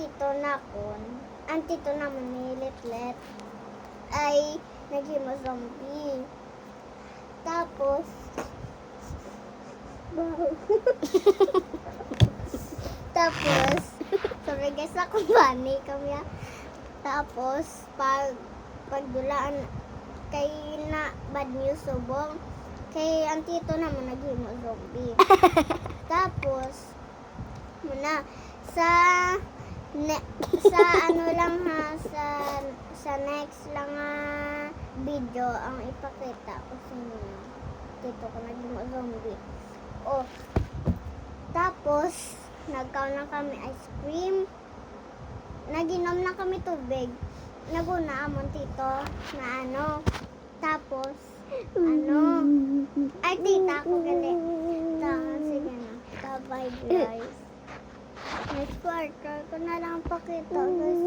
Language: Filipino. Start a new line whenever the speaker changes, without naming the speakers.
tito na kon, ang tito naman ni Litlet ay naging zombie. Tapos, tapos, sorry guys, ako bani kami. Tapos, pagdulaan kay na bad news subong, kay ang tito naman naging zombie. Tapos, muna, sa ano lang ha, sa next lang video ang ipakita ko sa inyo. Tito ko naging zombie. Oh, tapos, nagkaon na kami ice cream. Naginom na kami tubig. Naguna amon tito na ano. Tapos, ano. Ay, tita ko gali. Sige na. Bye guys. Next quarter ko na lang pakita guys.